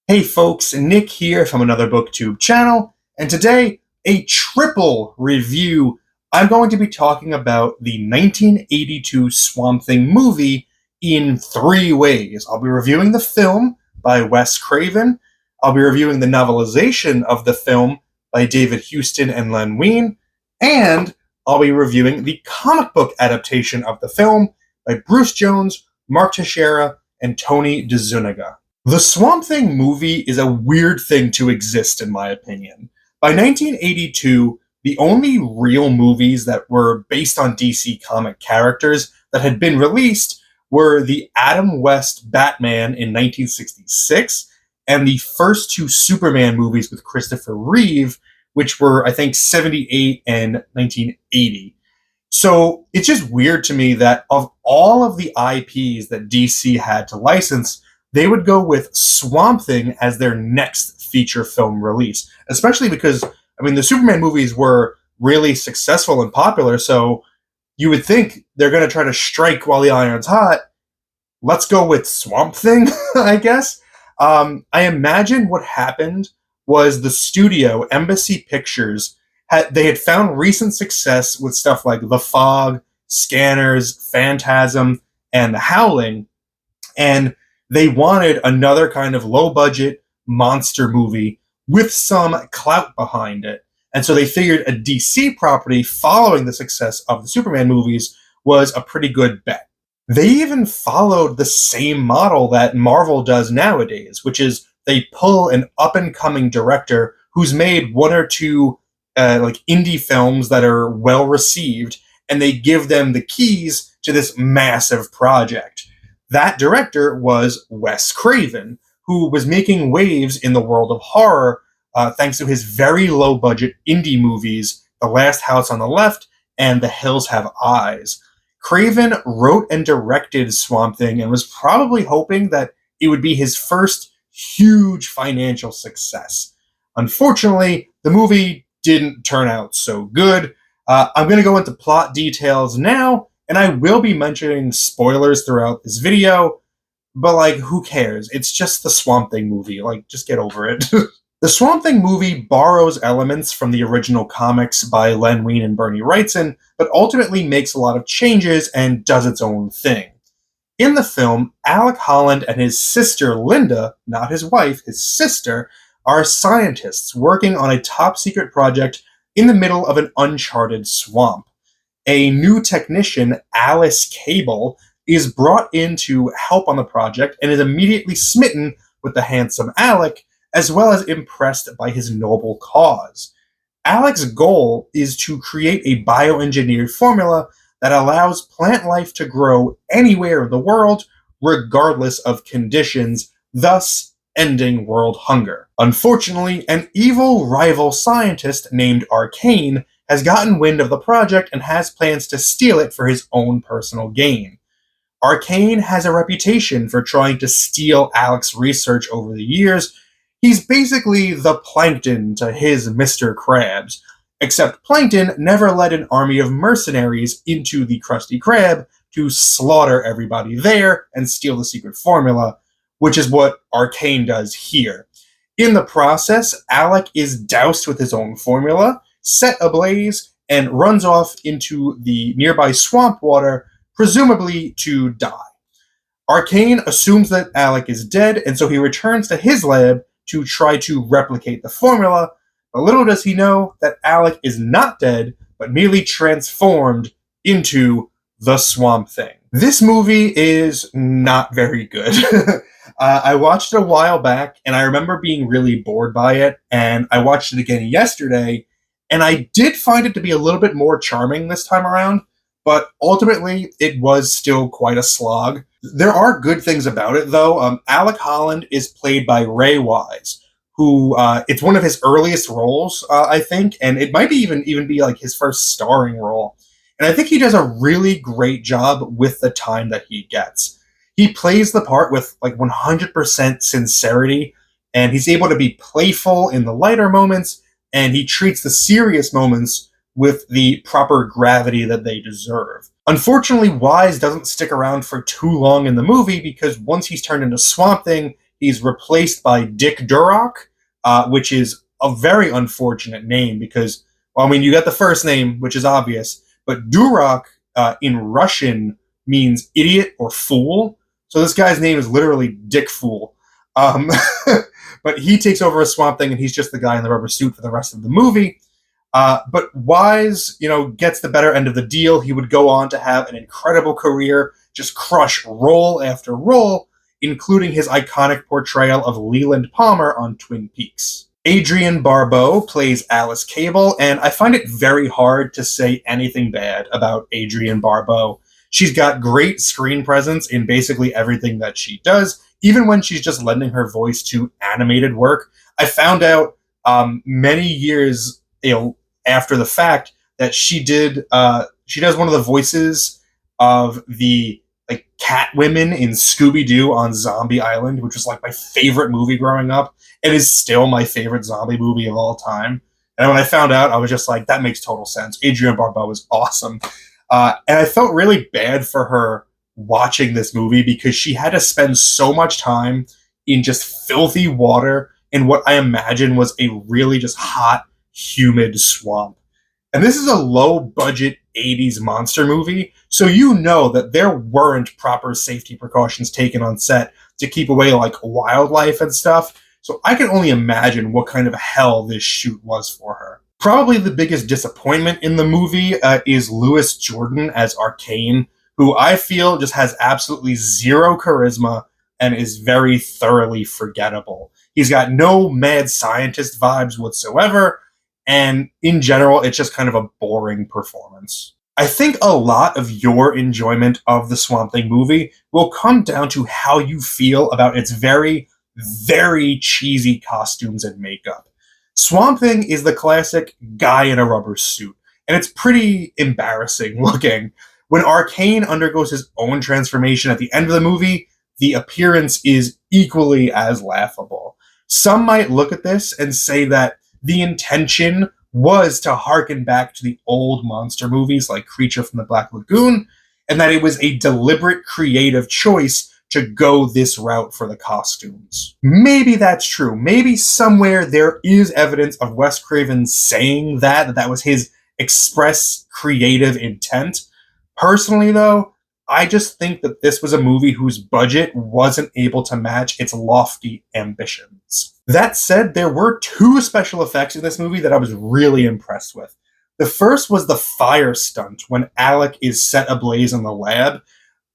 Hey folks, Nick here from AnotherBooktuber channel, and today, a triple review. I'm going to be talking about the 1982 Swamp Thing movie in three ways. I'll be reviewing the film by Wes Craven, I'll be reviewing the novelization of the film by David Huston and Len Wein, and I'll be reviewing the comic book adaptation of the film by Bruce Jones, Mark Teixeira, and Tony DeZuniga. The Swamp Thing movie is a weird thing to exist, in my opinion. By 1982, the only real movies that were based on DC comic characters that had been released were the Adam West Batman in 1966 and the first two Superman movies with Christopher Reeve, which were, I think, 78 and 1980. So it's just weird to me that of all of the IPs that DC had to license, they would go with Swamp Thing as their next feature film release, especially because, the Superman movies were really successful and popular, so you would think they're going to try to strike while the iron's hot. Let's go with Swamp Thing, I guess. I imagine what happened was the studio, Embassy Pictures, had found recent success with stuff like The Fog, Scanners, Phantasm, and The Howling, and they wanted another kind of low-budget monster movie with some clout behind it. And so they figured a DC property following the success of the Superman movies was a pretty good bet. They even followed the same model that Marvel does nowadays, which is they pull an up-and-coming director who's made one or two indie films that are well-received, and they give them the keys to this massive project. That director was Wes Craven, who was making waves in the world of horror thanks to his very low-budget indie movies, The Last House on the Left and The Hills Have Eyes. Craven wrote and directed Swamp Thing and was probably hoping that it would be his first huge financial success. Unfortunately, the movie didn't turn out so good. I'm going to go into plot details now, and I will be mentioning spoilers throughout this video, but, who cares? It's just the Swamp Thing movie. Just get over it. The Swamp Thing movie borrows elements from the original comics by Len Wein and Bernie Wrightson, but ultimately makes a lot of changes and does its own thing. In the film, Alec Holland and his sister Linda, not his wife, his sister, are scientists working on a top-secret project in the middle of an uncharted swamp. A new technician, Alice Cable, is brought in to help on the project and is immediately smitten with the handsome Alec, as well as impressed by his noble cause. Alec's goal is to create a bioengineered formula that allows plant life to grow anywhere in the world, regardless of conditions, thus ending world hunger. Unfortunately, an evil rival scientist named Arcane has gotten wind of the project and has plans to steal it for his own personal gain. Arcane has a reputation for trying to steal Alec's research over the years. He's basically the Plankton to his Mr. Krabs, except Plankton never led an army of mercenaries into the Krusty Krab to slaughter everybody there and steal the secret formula, which is what Arcane does here. In the process, Alec is doused with his own formula, set ablaze, and runs off into the nearby swamp water, presumably to die. Arcane assumes that Alec is dead, and so he returns to his lab to try to replicate the formula, but little does he know that Alec is not dead, but merely transformed into the Swamp Thing. This movie is not very good. I watched it a while back, and I remember being really bored by it, and I watched it again yesterday, and I did find it to be a little bit more charming this time around, but ultimately, it was still quite a slog. There are good things about it, though. Alec Holland is played by Ray Wise, who, it's one of his earliest roles, I think, and it might be even be his first starring role. And I think he does a really great job with the time that he gets. He plays the part with 100% sincerity, and he's able to be playful in the lighter moments, and he treats the serious moments with the proper gravity that they deserve. Unfortunately, Wise doesn't stick around for too long in the movie because once he's turned into Swamp Thing, he's replaced by Dick Durock, which is a very unfortunate name because, well, I mean, you got the first name, which is obvious, but Durock in Russian means idiot or fool. So this guy's name is literally Dick Fool. Um, but he takes over as Swamp Thing, and he's just the guy in the rubber suit for the rest of the movie. But Wise, gets the better end of the deal. He would go on to have an incredible career, just crush role after role, including his iconic portrayal of Leland Palmer on Twin Peaks. Adrienne Barbeau plays Alice Cable, and I find it very hard to say anything bad about Adrienne Barbeau. She's got great screen presence in basically everything that she does, even when she's just lending her voice to animated work. I found out many years after the fact that she does one of the voices of the cat women in Scooby-Doo on Zombie Island, which was my favorite movie growing up. It is still my favorite zombie movie of all time. And when I found out, I was just like, that makes total sense. Adrienne Barbeau is awesome. And I felt really bad for her watching this movie because she had to spend so much time in just filthy water in what I imagine was a really just hot, humid swamp. And this is a low-budget 80s monster movie, so you know that there weren't proper safety precautions taken on set to keep away wildlife and stuff. So I can only imagine what kind of hell this shoot was for her. Probably the biggest disappointment in the movie is Louis Jordan as Arcane, who I feel just has absolutely zero charisma and is very thoroughly forgettable. He's got no mad scientist vibes whatsoever, and in general, it's just kind of a boring performance. I think a lot of your enjoyment of the Swamp Thing movie will come down to how you feel about its very, very cheesy costumes and makeup. Swamp Thing is the classic guy in a rubber suit, and it's pretty embarrassing looking. When Arcane undergoes his own transformation at the end of the movie, the appearance is equally as laughable. Some might look at this and say that the intention was to harken back to the old monster movies like Creature from the Black Lagoon, and that it was a deliberate creative choice to go this route for the costumes. Maybe that's true. Maybe somewhere there is evidence of Wes Craven saying that was his express creative intent. Personally, though, I just think that this was a movie whose budget wasn't able to match its lofty ambitions. That said, there were two special effects in this movie that I was really impressed with. The first was the fire stunt when Alec is set ablaze in the lab.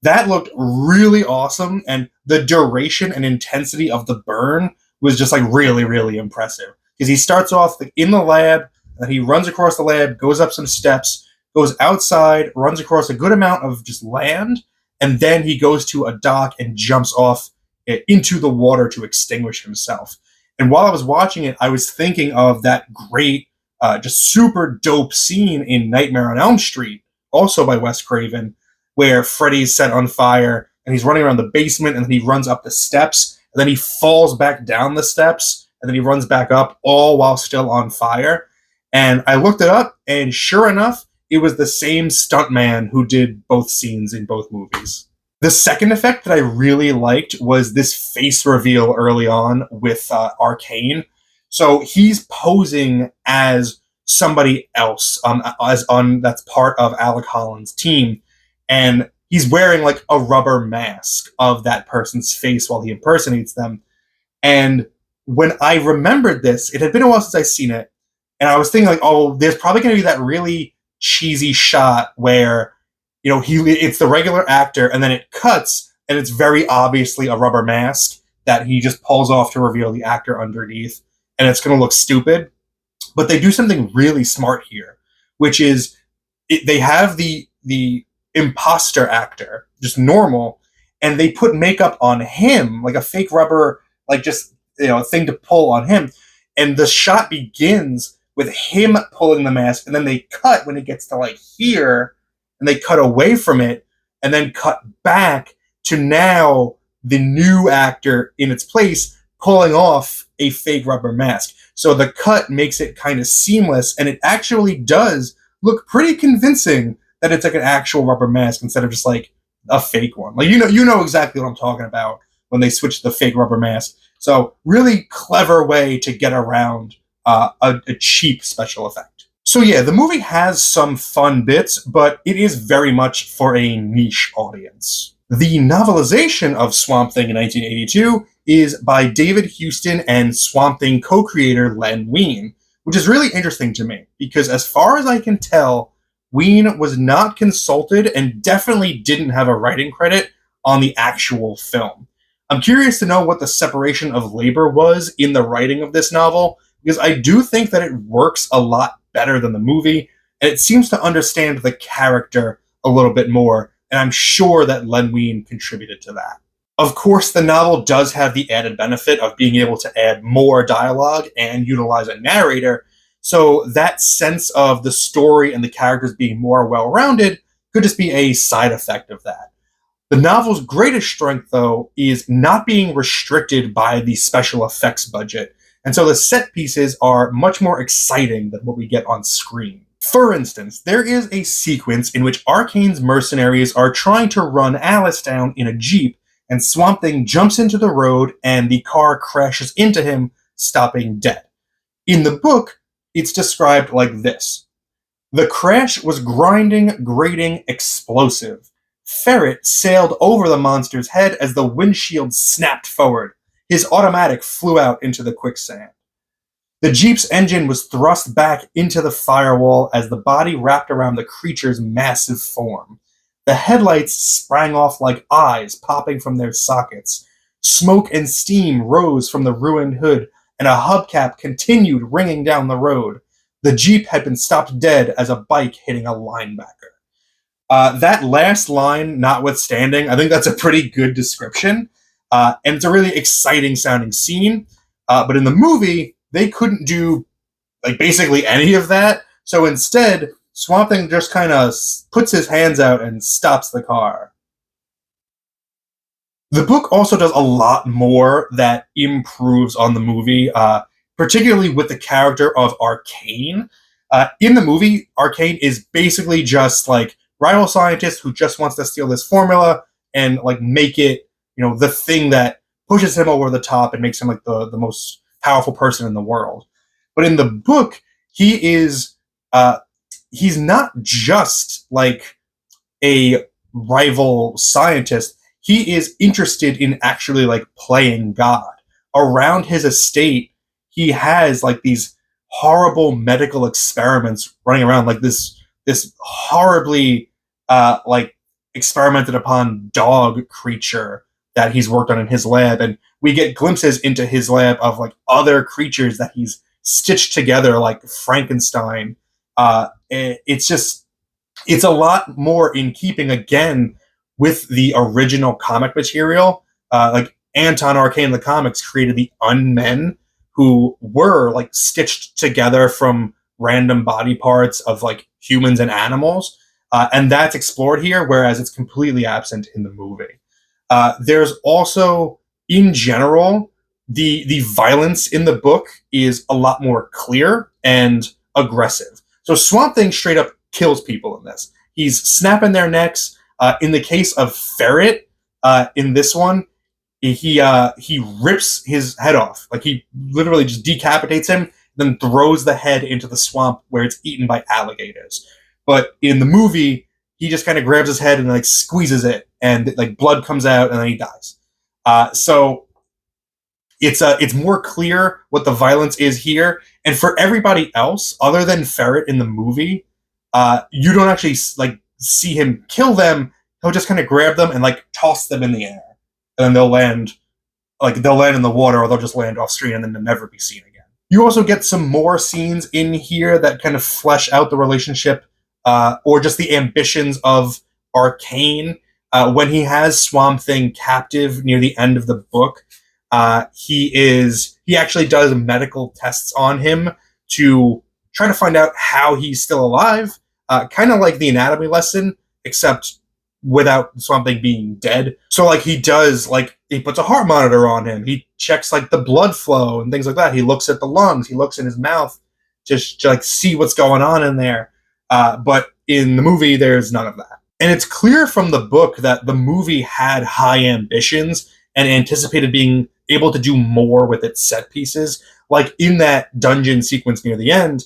That looked really awesome, and the duration and intensity of the burn was just really, really impressive. Because he starts off in the lab, and he runs across the lab, goes up some steps, goes outside, runs across a good amount of just land, and then he goes to a dock and jumps off into the water to extinguish himself. And while I was watching it, I was thinking of that great, just super dope scene in Nightmare on Elm Street, also by Wes Craven, where Freddy's set on fire, and he's running around the basement, and then he runs up the steps, and then he falls back down the steps, and then he runs back up, all while still on fire. And I looked it up, and sure enough, it was the same stuntman who did both scenes in both movies. The second effect that I really liked was this face reveal early on with Arcane. So he's posing as somebody else, that's part of Alec Holland's team, and he's wearing a rubber mask of that person's face while he impersonates them. And when I remembered this, it had been a while since I'd seen it, and I was thinking oh, there's probably going to be that really cheesy shot where it's the regular actor, and then it cuts, and it's very obviously a rubber mask that he just pulls off to reveal the actor underneath, and it's going to look stupid. But they do something really smart here, which is they have the imposter actor, just normal, and they put makeup on him, a fake rubber, thing to pull on him, and the shot begins with him pulling the mask, and then they cut when it gets to here, and they cut away from it, and then cut back to now the new actor in its place pulling off a fake rubber mask. So the cut makes it kind of seamless, and it actually does look pretty convincing that it's an actual rubber mask instead of just a fake one. You know exactly what I'm talking about when they switched to the fake rubber mask. So really clever way to get around a cheap special effect. So yeah, the movie has some fun bits, but it is very much for a niche audience. The novelization of Swamp Thing in 1982 is by David Huston and Swamp Thing co-creator Len Wein, which is really interesting to me, because as far as I can tell, Wein was not consulted and definitely didn't have a writing credit on the actual film. I'm curious to know what the separation of labor was in the writing of this novel, because I do think that it works a lot better than the movie, and it seems to understand the character a little bit more, and I'm sure that Len Wein contributed to that. Of course, the novel does have the added benefit of being able to add more dialogue and utilize a narrator, so that sense of the story and the characters being more well-rounded could just be a side effect of that. The novel's greatest strength, though, is not being restricted by the special effects budget, and so the set pieces are much more exciting than what we get on screen. For instance, there is a sequence in which Arcane's mercenaries are trying to run Alice down in a Jeep, and Swamp Thing jumps into the road and the car crashes into him, stopping dead. In the book, it's described like this. The crash was grinding, grating, explosive. Ferret sailed over the monster's head as the windshield snapped forward. His automatic flew out into the quicksand. The Jeep's engine was thrust back into the firewall as the body wrapped around the creature's massive form. The headlights sprang off like eyes popping from their sockets. Smoke and steam rose from the ruined hood, and a hubcap continued ringing down the road. The Jeep had been stopped dead as a bike hitting a linebacker. That last line notwithstanding, I think that's a pretty good description, and it's a really exciting sounding scene, but in the movie, they couldn't do basically any of that, so instead, Swamp Thing just kind of puts his hands out and stops the car. The book also does a lot more that improves on the movie, particularly with the character of Arcane. In the movie, Arcane is basically just rival scientist who just wants to steal this formula and make it, the thing that pushes him over the top and makes him the most powerful person in the world. But in the book, he is he's not just a rival scientist. He is interested in actually playing God. Around his estate, he has these horrible medical experiments running around, this horribly experimented upon dog creature that he's worked on in his lab, and we get glimpses into his lab of other creatures that he's stitched together like Frankenstein. It's a lot more in keeping again with the original comic material. Anton Arcane in the comics created the Unmen, who were stitched together from random body parts of humans and animals, and that's explored here, whereas it's completely absent in the movie. There's also, in general, the violence in the book is a lot more clear and aggressive. So Swamp Thing straight up kills people in this. He's snapping their necks. In the case of Ferret, in this one, he rips his head off. He literally just decapitates him, then throws the head into the swamp where it's eaten by alligators. But in the movie, he just kind of grabs his head and squeezes it, and blood comes out, and then he dies. So it's more clear what the violence is here. And for everybody else, other than Ferret in the movie, you don't actually see him kill them. He'll just kind of grab them and toss them in the air, and then they'll land in the water, or they'll just land off screen and then they'll never be seen again. You also get some more scenes in here that kind of flesh out the relationship, or just the ambitions of Arcane. When he has Swamp Thing captive near the end of the book, he actually does medical tests on him to try to find out how he's still alive, kind of like the anatomy lesson, except without Swamp Thing being dead. So he does, he puts a heart monitor on him. He checks the blood flow and things like that. He looks at the lungs. He looks in his mouth just to see what's going on in there. But in the movie, there's none of that. And it's clear from the book that the movie had high ambitions and anticipated being able to do more with its set pieces. Like in that dungeon sequence near the end,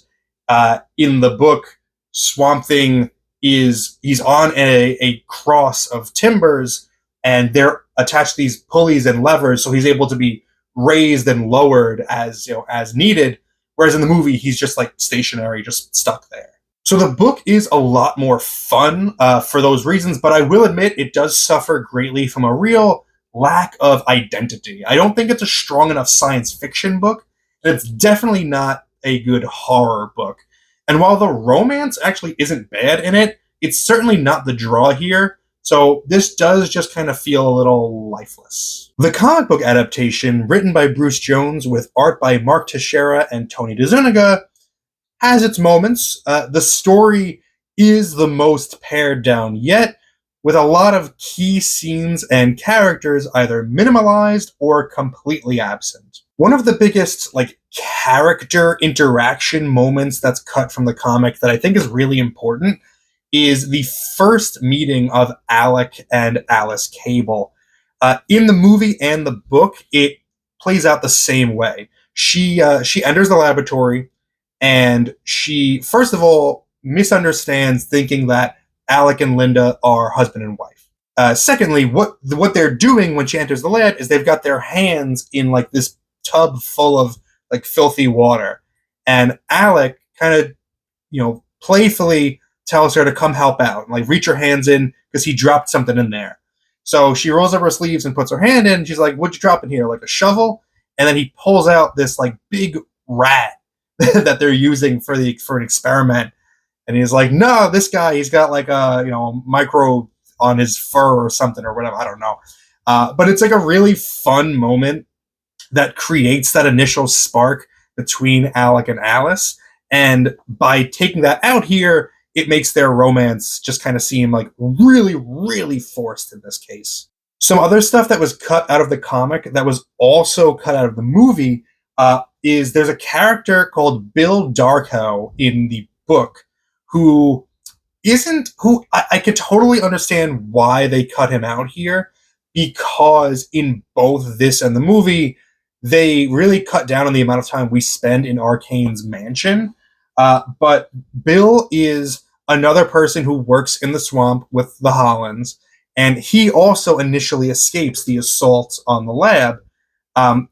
in the book, Swamp Thing he's on a cross of timbers, and they're attached to these pulleys and levers, so he's able to be raised and lowered as needed. Whereas in the movie, he's just like stationary, just stuck there. So the book is a lot more fun for those reasons, but I will admit it does suffer greatly from a real lack of identity. I don't think it's a strong enough science fiction book, and it's definitely not a good horror book. And while the romance actually isn't bad in it, it's certainly not the draw here, so this does just kind of feel a little lifeless. The comic book adaptation, written by Bruce Jones with art by Mark Teixeira and Tony DeZuniga, has its moments. The story is the most pared down yet, with a lot of key scenes and characters either minimalized or completely absent. One of the biggest character interaction moments that's cut from the comic that I think is really important is the first meeting of Alec and Alice Cable. In the movie and the book, it plays out the same way. She enters the laboratory, and she, first of all, misunderstands, thinking that Alec and Linda are husband and wife. Secondly, what they're doing when she enters the lab is they've got their hands in this tub full of filthy water, and Alec kind of playfully tells her to come help out and reach her hands in because he dropped something in there. So she rolls up her sleeves and puts her hand in. And she's like, "What'd you drop in here? Like a shovel?" And then he pulls out this big rat that they're using for an experiment. And he's like, "No, this guy, he's got a micro on his fur or something or whatever. I don't know." But it's a really fun moment that creates that initial spark between Alec and Alice. And by taking that out here, it makes their romance just kind of seem really, really forced in this case. Some other stuff that was cut out of the comic that was also cut out of the movie is there's a character called Bill Darko in the book who I could totally understand why they cut him out here, because in both this and the movie, they really cut down on the amount of time we spend in Arcane's mansion. But Bill is another person who works in the swamp with the Hollands, and he also initially escapes the assault on the lab,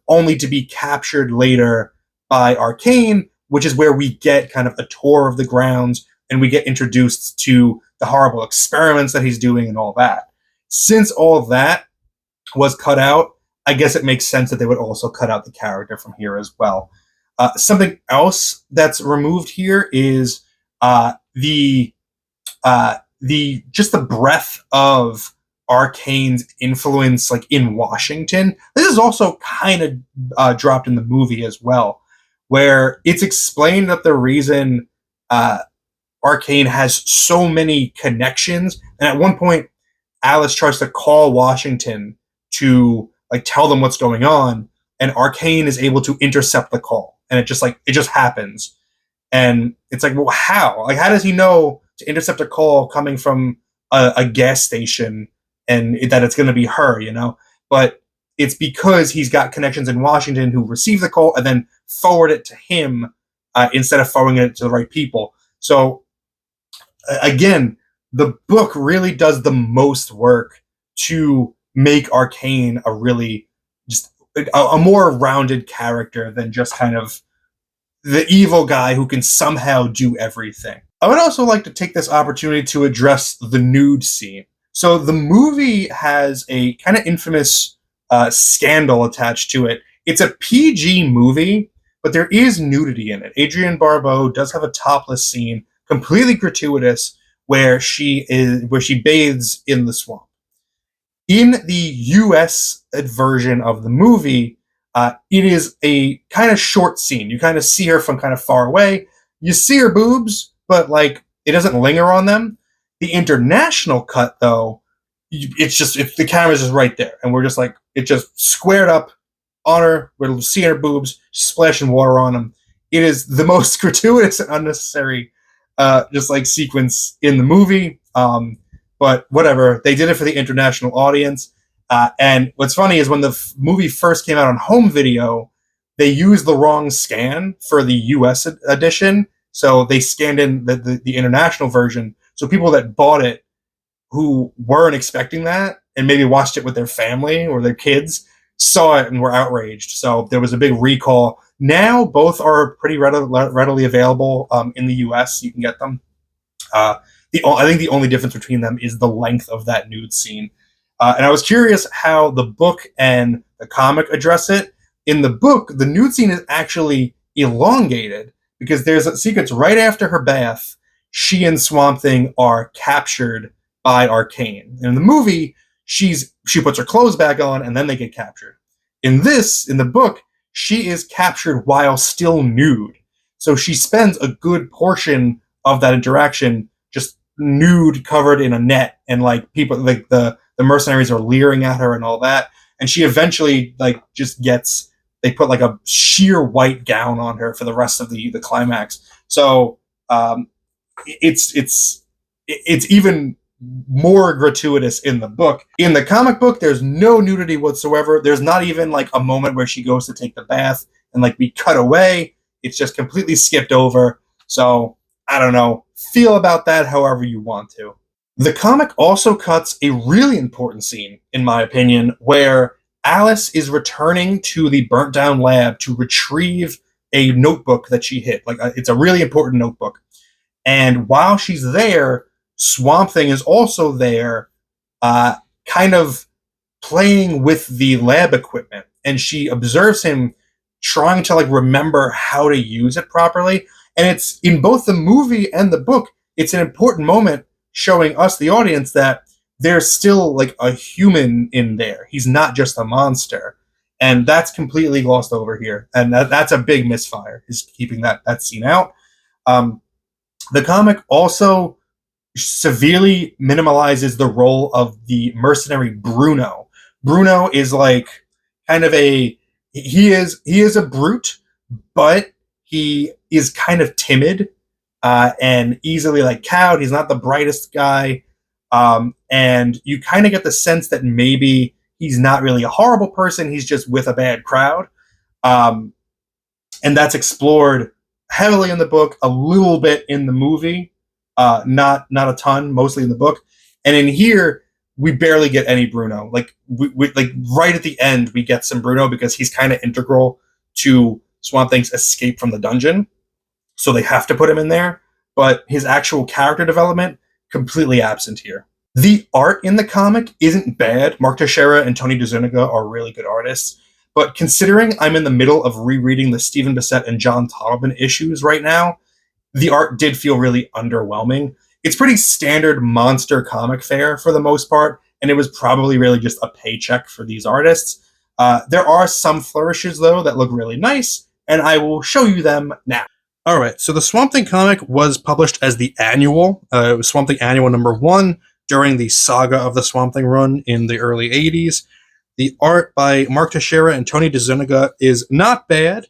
only to be captured later by Arcane, which is where we get kind of a tour of the grounds, and we get introduced to the horrible experiments that he's doing and all that. Since all that was cut out, I guess it makes sense that they would also cut out the character from here as well. Something else that's removed here is the breadth of Arcane's influence in Washington. This is also kind of dropped in the movie as well, where it's explained that the reason Arcane has so many connections, and at one point Alice tries to call Washington to tell them what's going on, and Arcane is able to intercept the call, and it just happens. And it's well, how? How does he know to intercept a call coming from a gas station and that it's going to be her, But it's because he's got connections in Washington who receive the call and then forward it to him instead of forwarding it to the right people. So, again, the book really does the most work to make Arcane a really just a more rounded character than just kind of the evil guy who can somehow do everything. I would also like to take this opportunity to address the nude scene. So the movie has a kind of infamous scandal attached to it. It's a PG movie, but there is nudity in it. Adrienne Barbeau does have a topless scene, completely gratuitous, where she bathes in the swamp. In the US version of the movie, it is a kind of short scene. You kind of see her from kind of far away. You see her boobs, but it doesn't linger on them. The international cut, though, the camera's just right there, and we're just it just squared up on her. We're seeing her boobs, splashing water on them. It is the most gratuitous and unnecessary, sequence in the movie. But whatever, they did it for the international audience. And what's funny is when the movie first came out on home video, they used the wrong scan for the US edition. So they scanned in the international version. So people that bought it who weren't expecting that and maybe watched it with their family or their kids saw it and were outraged. So there was a big recall. Now both are pretty readily available in the US. You can get them. I think the only difference between them is the length of that nude scene. And I was curious how the book and the comic address it. In the book, the nude scene is actually elongated because there's a sequence right after her bath. She and Swamp Thing are captured by Arcane. And in the movie, she puts her clothes back on and then they get captured. In the book, she is captured while still nude. So she spends a good portion of that interaction just nude, covered in a net, and like people like the mercenaries are leering at her and all that. And she eventually like just gets, they put like a sheer white gown on her for the rest of the climax. So it's even more gratuitous in the book. In the comic book, there's no nudity whatsoever. There's not even like a moment where she goes to take the bath and like be cut away. It's just completely skipped over. So I don't know. Feel about that however you want to. The comic also cuts a really important scene, in my opinion, where Alice is returning to the burnt down lab to retrieve a notebook that she hid. Like it's a really important notebook. And while she's there, Swamp Thing is also there, kind of playing with the lab equipment. And she observes him trying to like remember how to use it properly. And it's in both the movie and the book, it's an important moment showing us, the audience, that there's still like a human in there. He's not just a monster. And that's completely glossed over here. And that's a big misfire, is keeping that scene out. The comic also severely minimalizes the role of the mercenary Bruno. Bruno is like kind of he is a brute, but he is kind of timid and easily like cowed. He's not the brightest guy. And you kind of get the sense that maybe he's not really a horrible person. He's just with a bad crowd. And that's explored heavily in the book, a little bit in the movie, not a ton, mostly in the book. And in here, we barely get any Bruno. Like we like right at the end, we get some Bruno because he's kind of integral to Swamp Thing's escape from the dungeon. So they have to put him in there. But his actual character development, completely absent here. The art in the comic isn't bad. Mark Teixeira and Tony DeZuniga are really good artists. But considering I'm in the middle of rereading the Stephen Bissett and John Totleben issues right now, the art did feel really underwhelming. It's pretty standard monster comic fare for the most part, and it was probably really just a paycheck for these artists. There are some flourishes, though, that look really nice, and I will show you them now. All right, so the Swamp Thing comic was published as the annual. It was Swamp Thing Annual #1 during the Saga of the Swamp Thing run in the early 80s. The art by Mark Teixeira and Tony DeZuniga is not bad,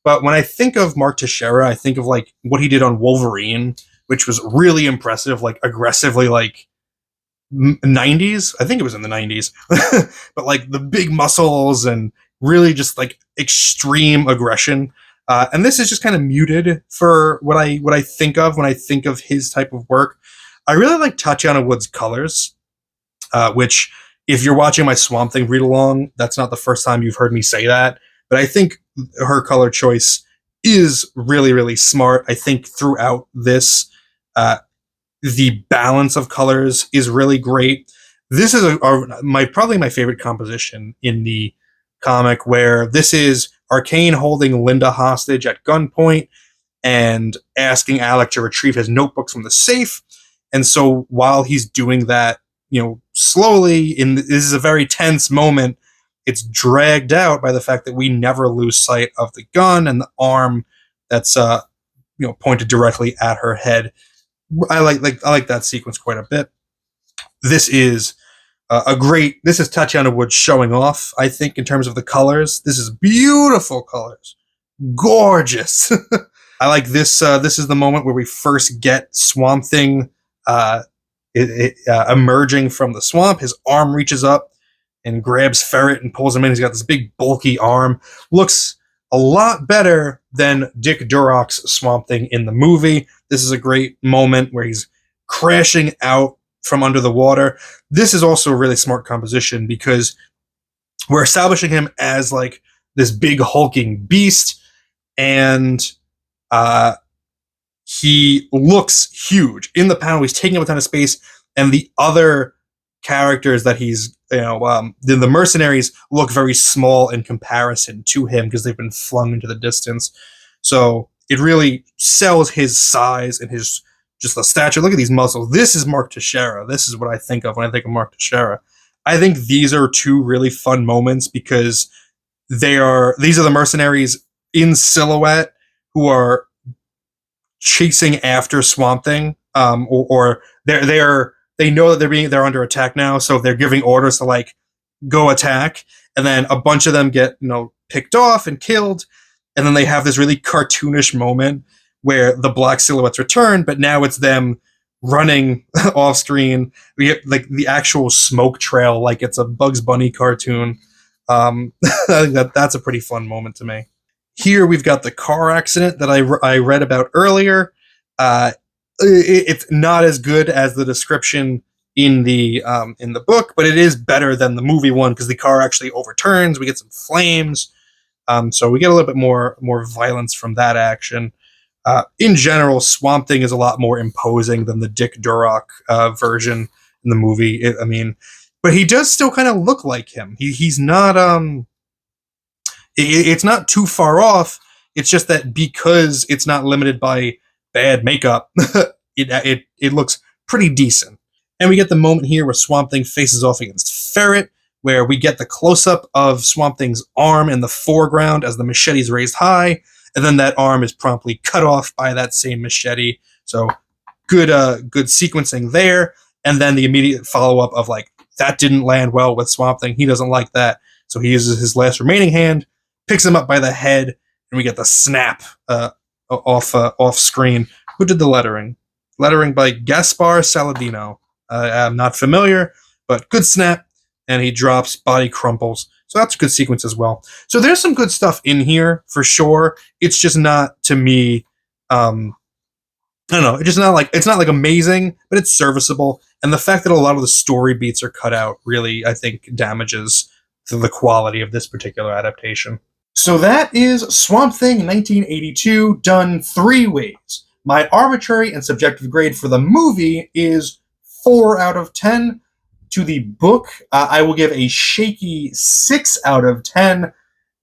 but when I think of Mark Teixeira, I think of like what he did on Wolverine, which was really impressive, like aggressively like 90s. I think it was in the 90s, but like the big muscles and really just like extreme aggression. And this is just kind of muted for what I think of when I think of his type of work. I really like Tatiana Wood's colors, which, if you're watching my Swamp Thing read along, that's not the first time you've heard me say that. But I think her color choice is really, really smart. I think throughout this, the balance of colors is really great. This is probably my favorite composition in the comic, where this is Arcane holding Linda hostage at gunpoint and asking Alec to retrieve his notebooks from the safe. And so while he's doing that, slowly, this is a very tense moment. It's dragged out by the fact that we never lose sight of the gun and the arm that's pointed directly at her head. I like that sequence quite a bit. This is this is Tatiana Wood showing off, I think, in terms of the colors. This is beautiful colors. Gorgeous. I like this. This is the moment where we first get Swamp Thing emerging from the swamp. His arm reaches up and grabs Ferret and pulls him in. He's got this big bulky arm. Looks a lot better than Dick Durock's Swamp Thing in the movie. This is a great moment where he's crashing out from under the water. This is also a really smart composition because we're establishing him as like this big hulking beast, and he looks huge. In the panel, he's taking up a ton of space, and the other characters that he's, the mercenaries look very small in comparison to him because they've been flung into the distance. So it really sells his size and his just the stature. Look at these muscles. This is Mark Teixeira. This is what I think of when I think of Mark Teixeira. I think these are two really fun moments because these are the mercenaries in silhouette who are chasing after Swamp Thing, or they know that they're under attack now, so they're giving orders to like go attack, and then a bunch of them get picked off and killed, and then they have this really cartoonish moment where the black silhouettes return, but now it's them running off screen. We get like the actual smoke trail, like it's a Bugs Bunny cartoon. I think that's a pretty fun moment to me. Here we've got the car accident that I read about earlier. It's not as good as the description in the book, but it is better than the movie one because the car actually overturns. We get some flames, so we get a little bit more violence from that action. In general, Swamp Thing is a lot more imposing than the Dick Durock version in the movie. But he does still kind of look like him. He's not. It's not too far off. It's just that because it's not limited by bad makeup, it looks pretty decent. And we get the moment here where Swamp Thing faces off against Ferret, where we get the close-up of Swamp Thing's arm in the foreground as the machete's raised high, and then that arm is promptly cut off by that same machete. So good sequencing there. And then the immediate follow-up of like, that didn't land well with Swamp Thing. He doesn't like that. So he uses his last remaining hand, picks him up by the head, and we get the snap off screen. Who did the lettering? Lettering by Gaspar Saladino. I'm not familiar, but good snap. And he drops, body crumples. So that's a good sequence as well. So there's some good stuff in here for sure. It's just not, to me, I don't know. It's not like amazing, but it's serviceable. And the fact that a lot of the story beats are cut out really, I think, damages the quality of this particular adaptation. So that is Swamp Thing 1982 done 3 ways. My arbitrary and subjective grade for the movie is 4 out of 10. To the book, I will give a shaky 6 out of 10.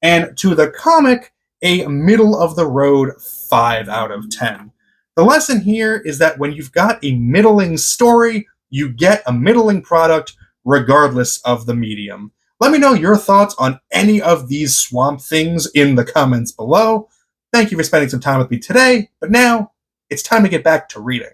And to the comic, a middle-of-the-road 5 out of 10. The lesson here is that when you've got a middling story, you get a middling product regardless of the medium. Let me know your thoughts on any of these Swamp Things in the comments below. Thank you for spending some time with me today, but now it's time to get back to reading.